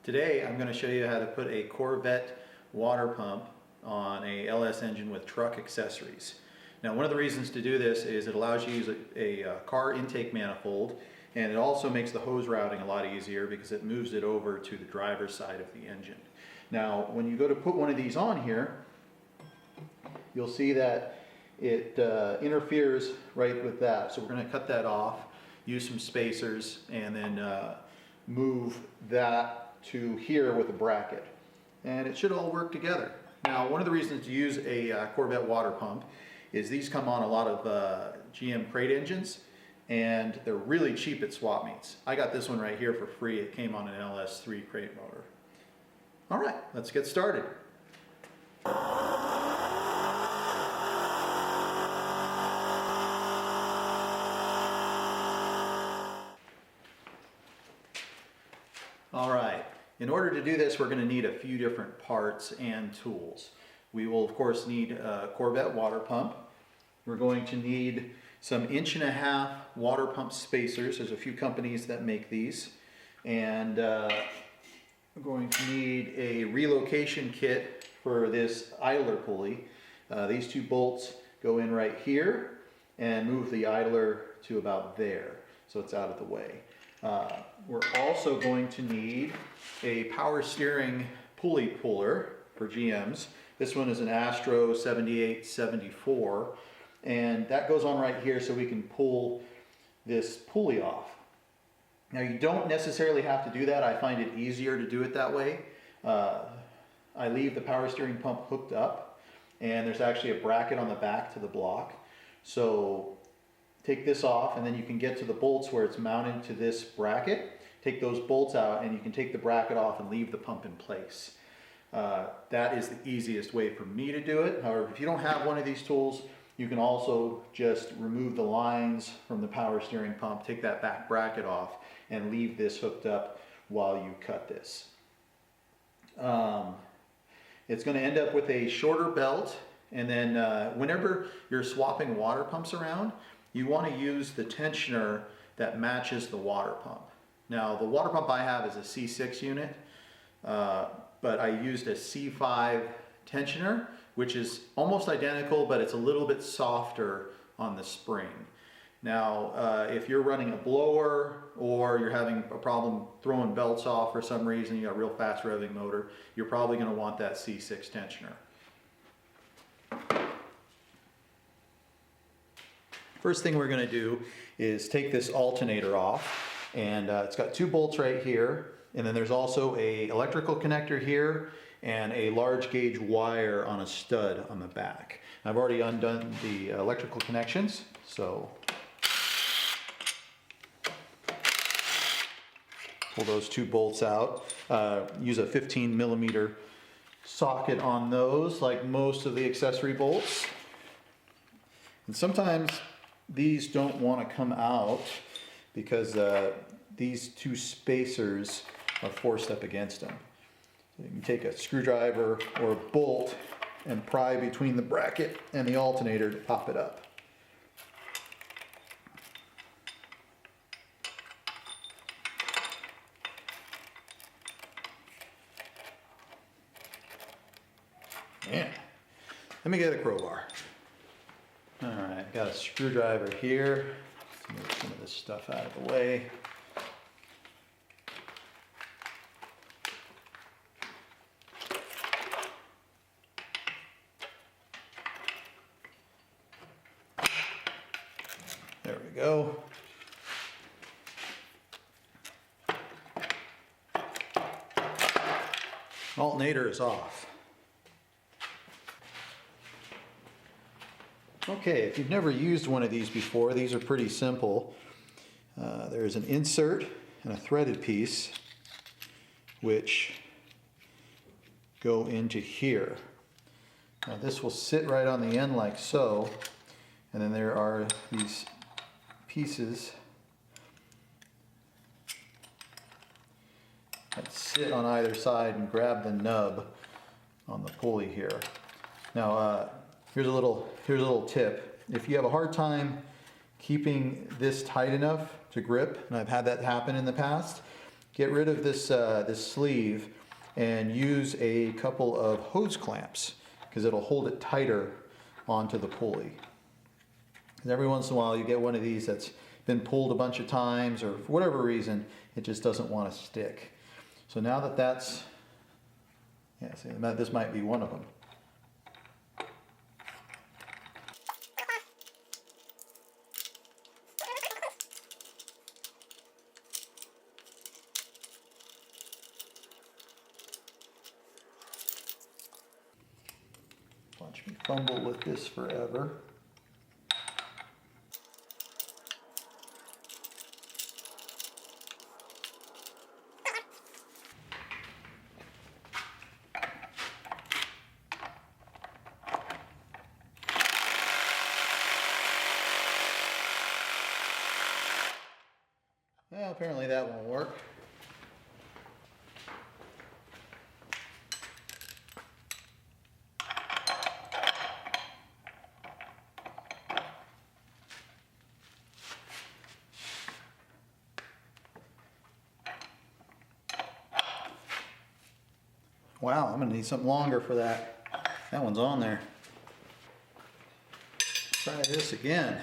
Today I'm going to show you how to put a Corvette water pump on a LS engine with truck accessories. Now, one of the reasons to do this is it allows you to use a car intake manifold, and it also makes the hose routing a lot easier because it moves it over to the driver's side of the engine. Now, when you go to put one of these on here, you'll see that it interferes right with that. So we're going to cut that off, use some spacers, and then move that to here with a bracket. And it should all work together. Now, one of the reasons to use a Corvette water pump is these come on a lot of GM crate engines, and they're really cheap at swap meets. I got this one right here for free. It came on an LS3 crate motor. All right, let's get started. All right, in order to do this, we're going to need a few different parts and tools. We will, of course, need a Corvette water pump. We're going to need some 1.5-inch water pump spacers. There's a few companies that make these. And we're going to need a relocation kit for this idler pulley. These two bolts go in right here and move the idler to about there, so it's out of the way. We're also going to need a power steering pulley puller for GMs. This one is an Astro 7874, and that goes on right here so we can pull this pulley off. Now, you don't necessarily have to do that. I find it easier to do it that way. I leave the power steering pump hooked up, and there's actually a bracket on the back to the block. So take this off, and then you can get to the bolts where it's mounted to this bracket. Take those bolts out, and you can take the bracket off and leave the pump in place. That is the easiest way for me to do it. However, if you don't have one of these tools, you can also just remove the lines from the power steering pump, take that back bracket off, and leave this hooked up while you cut this. It's going to end up with a shorter belt, and then whenever you're swapping water pumps around, you want to use the tensioner that matches the water pump. Now, the water pump I have is a C6 unit, but I used a C5 tensioner, which is almost identical, but it's a little bit softer on the spring. Now, if you're running a blower or you're having a problem throwing belts off for some reason, you got a real fast revving motor, you're probably going to want that C6 tensioner. First thing we're going to do is take this alternator off, and it's got two bolts right here, and then there's also a electrical connector here and a large gauge wire on a stud on the back. I've already undone the electrical connections, so pull those two bolts out. Use a 15mm socket on those, like most of the accessory bolts. And sometimes these don't want to come out because these two spacers are forced up against them. So you can take a screwdriver or a bolt and pry between the bracket and the alternator to pop it up. Yeah. Let me get a crowbar. All right, got a screwdriver here. Let's move some of this stuff out of the way. There we go. Alternator is off. Okay, if you've never used one of these before, these are pretty simple. There's an insert and a threaded piece which go into here. Now this will sit right on the end like so, and then there are these pieces that sit on either side and grab the nub on the pulley here. Now here's a little tip. If you have a hard time keeping this tight enough to grip, and I've had that happen in the past, get rid of this, this sleeve and use a couple of hose clamps because it'll hold it tighter onto the pulley. And every once in a while you get one of these that's been pulled a bunch of times, or for whatever reason it just doesn't want to stick. So now that that's, yeah, see, this might be one of them. Watch me fumble with this forever. Well, apparently that won't work. Wow, I'm gonna need something longer for that. That one's on there. Try this again.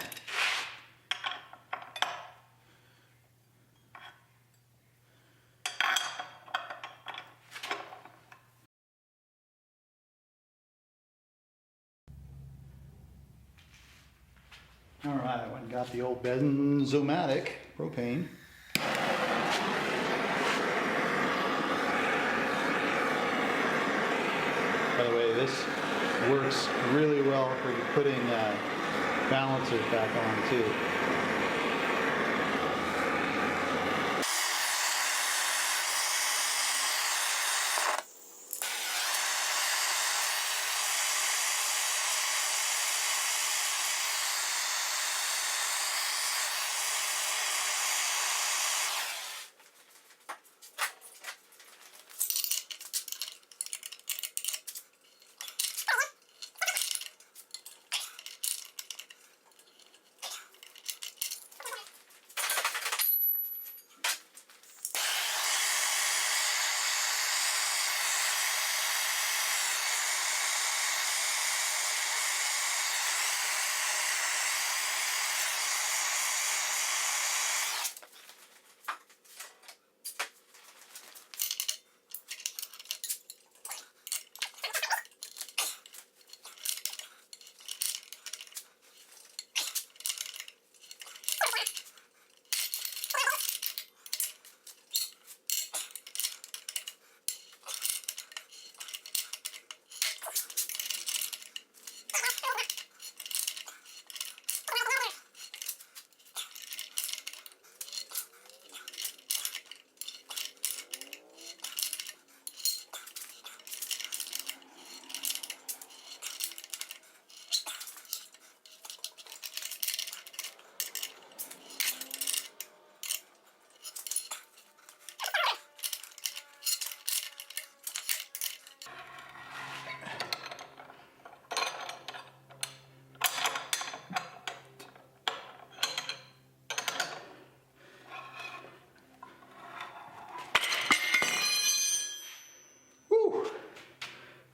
All right, I went and got the old Benzomatic propane. By the way, this works really well for putting balancers back on too.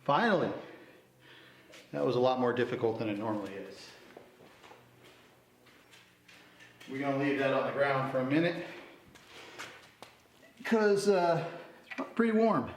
Finally! That was a lot more difficult than it normally is. We're going to leave that on the ground for a minute because it's pretty warm.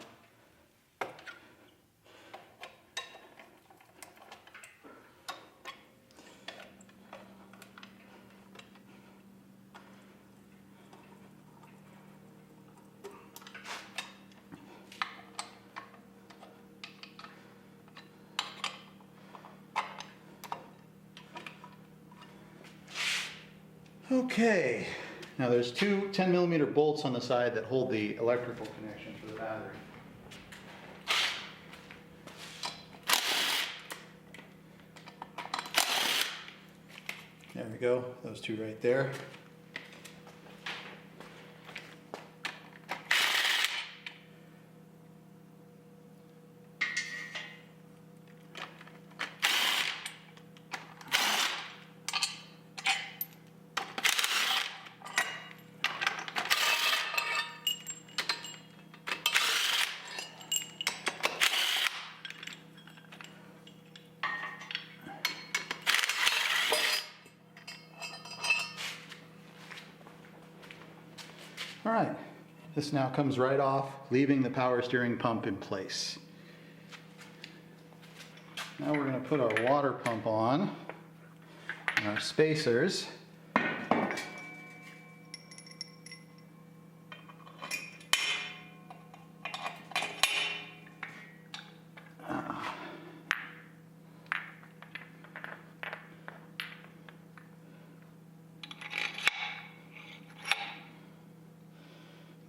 Okay, now there's two 10mm bolts on the side that hold the electrical connection for the battery. There we go, those two right there. this now comes right off, leaving the power steering pump in place. Now we're going to put our water pump on, and our spacers.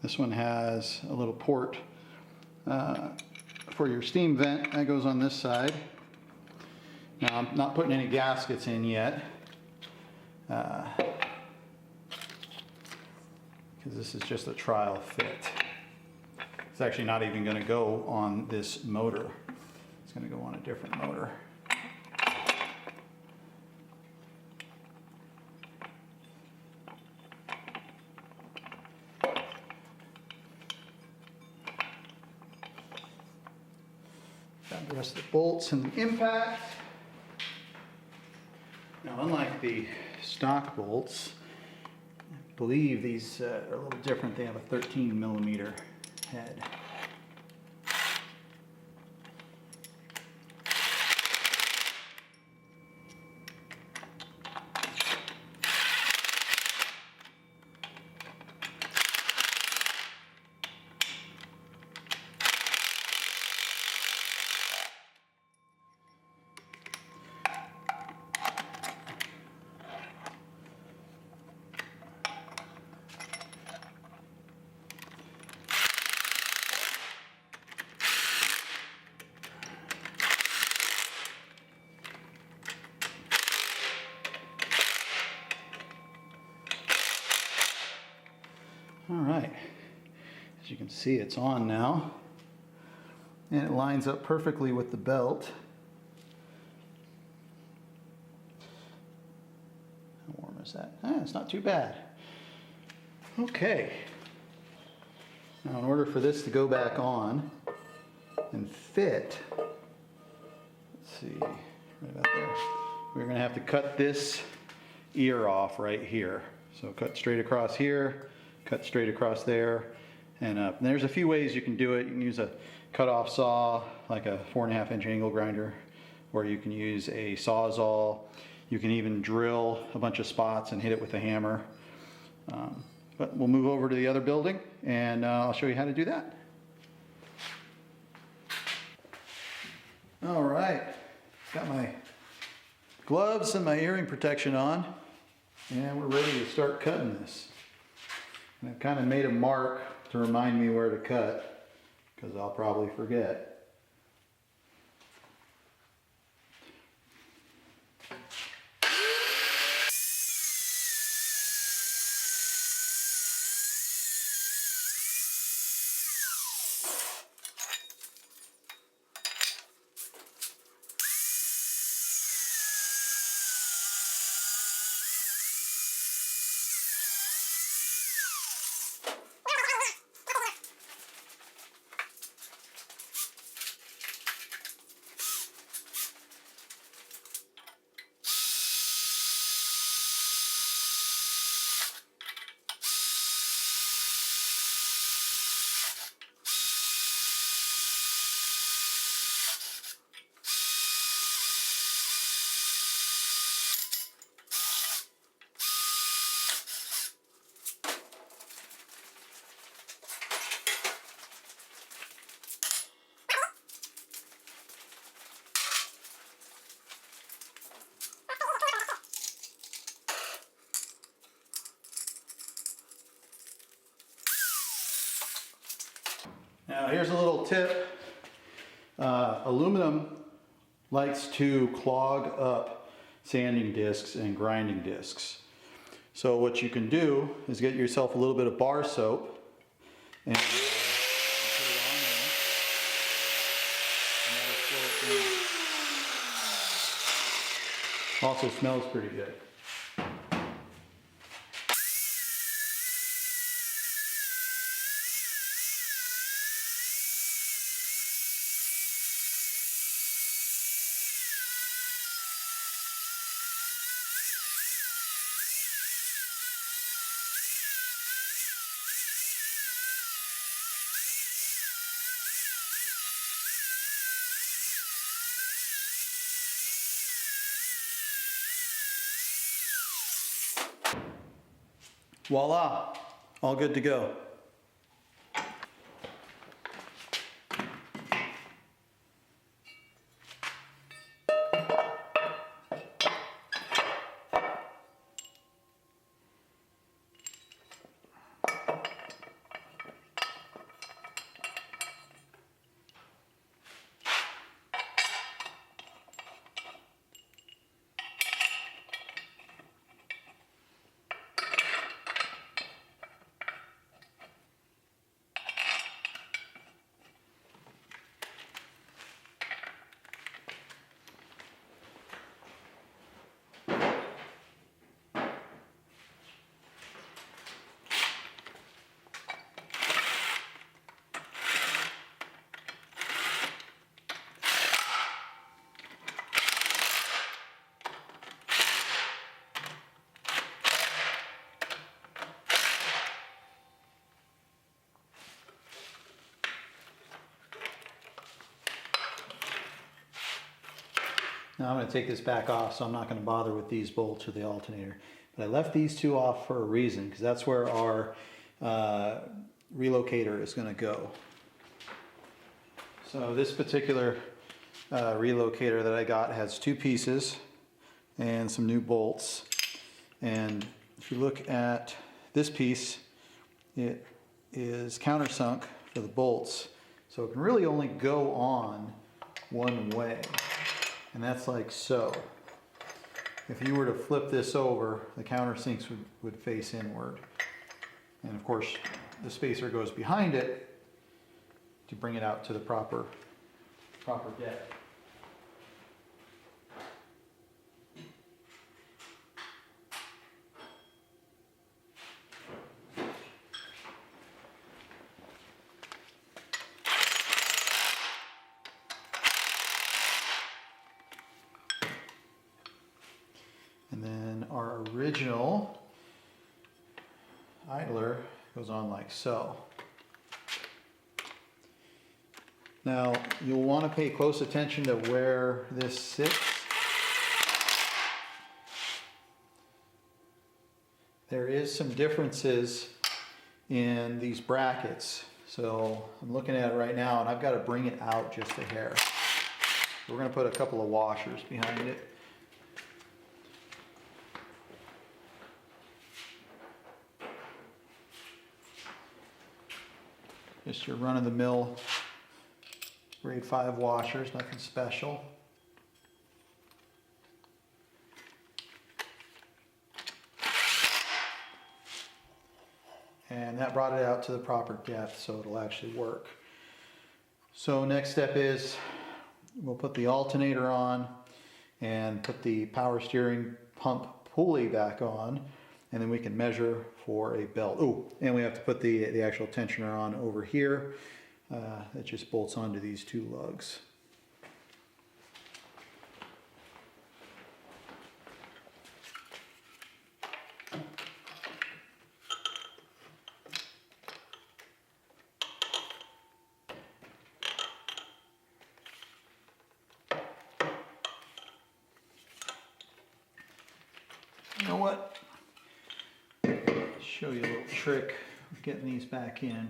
This one has a little port for your steam vent that goes on this side. Now I'm not putting any gaskets in yet because this is just a trial fit. It's actually not even going to go on this motor. It's going to go on a different motor. Got the rest of the bolts and the impact. Now, unlike the stock bolts, I believe these are a little different. They have a 13mm head. All right, as you can see, it's on now, and it lines up perfectly with the belt. How warm is that? It's not too bad. Okay, now in order for this to go back on and fit, let's see, right about there, we're going to have to cut this ear off right here. So cut straight across here, cut straight across there, and up. And there's a few ways you can do it. You can use a cut-off saw, like a 4.5-inch angle grinder, or you can use a Sawzall. You can even drill a bunch of spots and hit it with a hammer. But we'll move over to the other building, and I'll show you how to do that. All right, got my gloves and my earring protection on, and we're ready to start cutting this. And I've kind of made a mark to remind me where to cut, because I'll probably forget. Now here's a little tip. Aluminum likes to clog up sanding discs and grinding discs. So what you can do is get yourself a little bit of bar soap and put it on there, and that'll slow it down. Also smells pretty good. Voila, all good to go. Now I'm going to take this back off, so I'm not going to bother with these bolts or the alternator. But I left these two off for a reason, because that's where our relocator is going to go. So this particular relocator that I got has two pieces and some new bolts. And if you look at this piece, it is countersunk for the bolts. So it can really only go on one way. And that's like so. If you were to flip this over, the countersinks would face inward. And of course, the spacer goes behind it to bring it out to the proper depth. And then our original idler goes on like so. Now you'll want to pay close attention to where this sits. There is some differences in these brackets. So I'm looking at it right now and I've got to bring it out just a hair. We're going to put a couple of washers behind it. Just your run-of-the-mill grade 5 washers, nothing special. And that brought it out to the proper depth so it'll actually work. So next step is we'll put the alternator on and put the power steering pump pulley back on, and then we can measure for a belt. Oh, and we have to put the actual tensioner on over here. That just bolts onto these two lugs. You know what? Show you a little trick of getting these back in.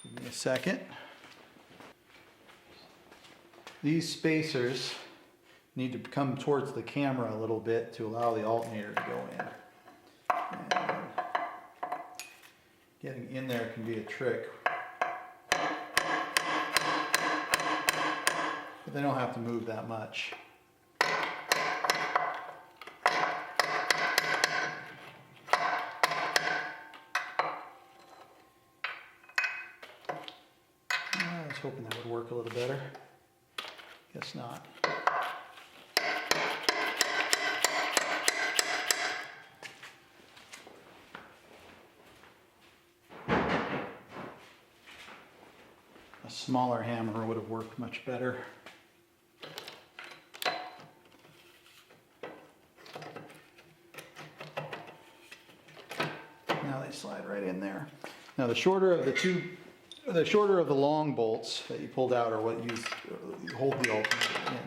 Give me a second. These spacers need to come towards the camera a little bit to allow the alternator to go in. And getting in there can be a trick. But they don't have to move that much. I was hoping that would work a little better. Guess not. A smaller hammer would have worked much better. Now they slide right in there. Now the shorter of the long bolts that you pulled out are what you hold the alternator in.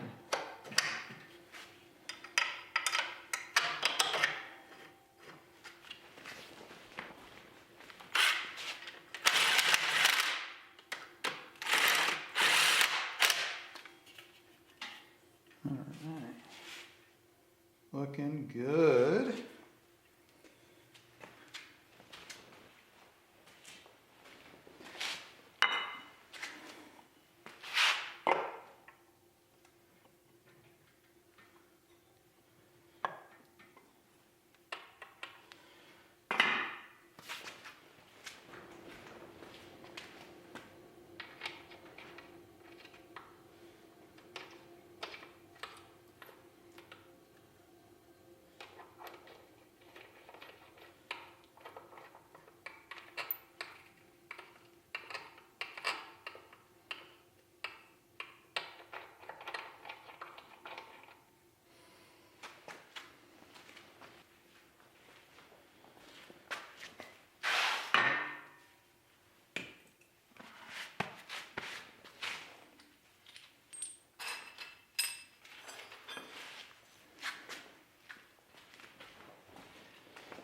Looking good.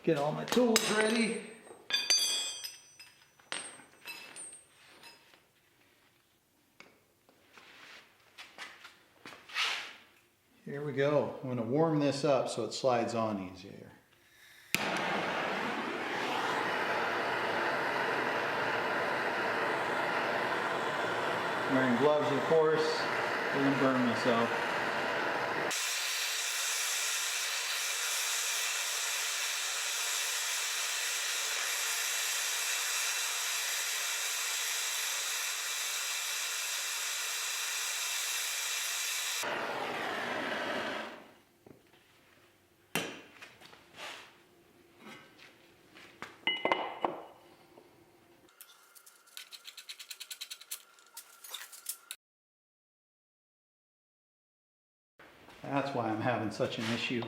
Get all my tools ready. Here we go. I'm going to warm this up so it slides on easier. Wearing gloves, of course. Didn't burn myself. That's why I'm having such an issue.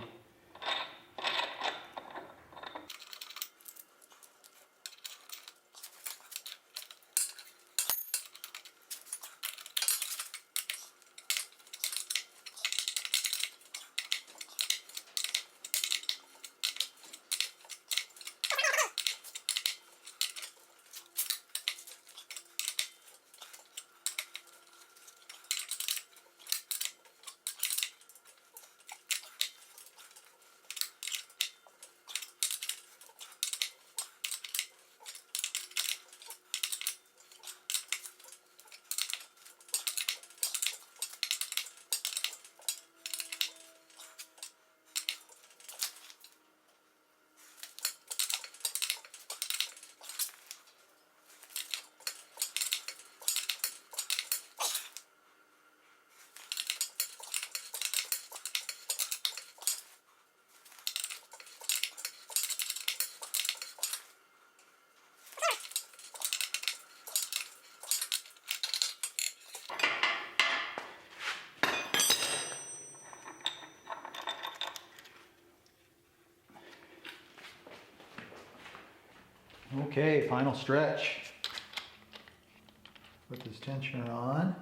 Okay, final stretch. Put this tensioner on.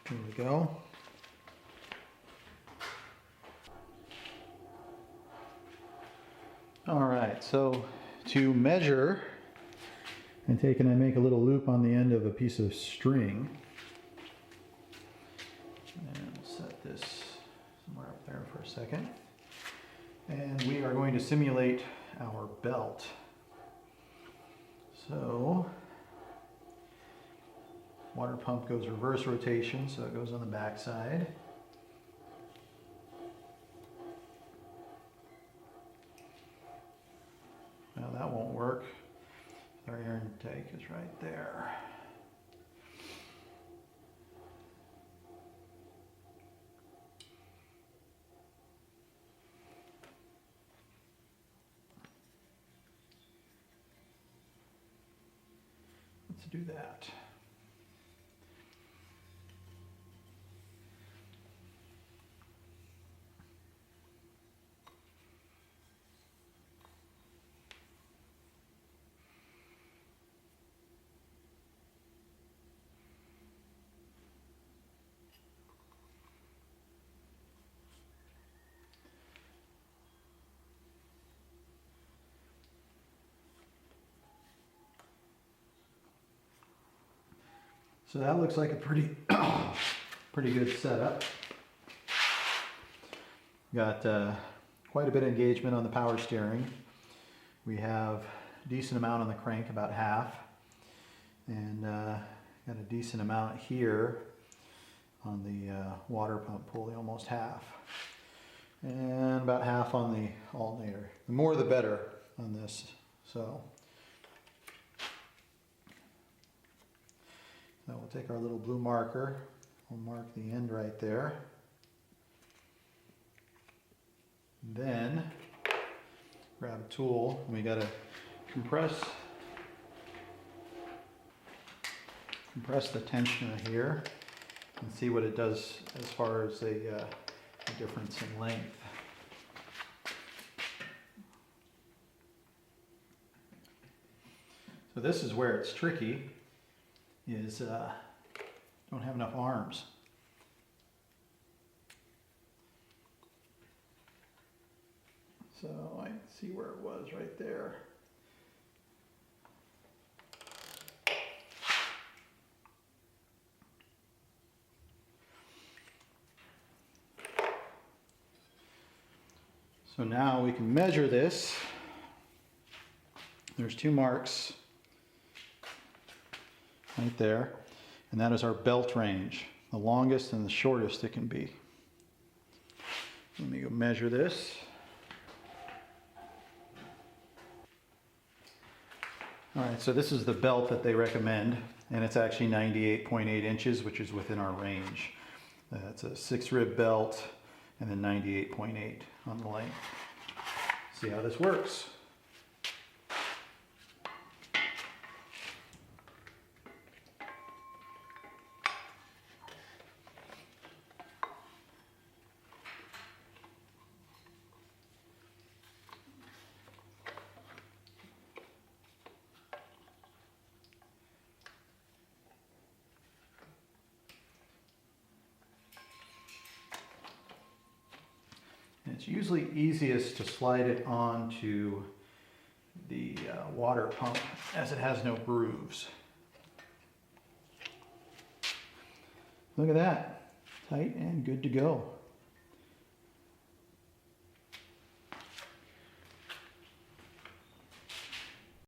Here we go. All right, so to measure, I take and I make a little loop on the end of a piece of string. And we'll set this somewhere up there for a second. And we are going to simulate our belt. So, water pump goes reverse rotation, so it goes on the back side. Now that won't work. Our air intake is right there. Let's do that. So that looks like a pretty, pretty good setup. Got quite a bit of engagement on the power steering. We have a decent amount on the crank, about half. And got a decent amount here on the water pump pulley, almost half. And about half on the alternator. The more the better on this. So we'll take our little blue marker. We'll mark the end right there. Then grab a tool, and we got to compress the tensioner here and see what it does as far as a difference in length. So this is where it's tricky, is don't have enough arms. So I can see where it was right there. So now we can measure this. There's 2 marks right there, and that is our belt range, the longest and the shortest it can be. Let me go measure this. All right, so this is the belt that they recommend, and it's actually 98.8 inches, which is within our range. It's a 6-rib belt, and then 98.8 on the length. See how this works. It's usually easiest to slide it onto the water pump as it has no grooves. Look at that, tight and good to go.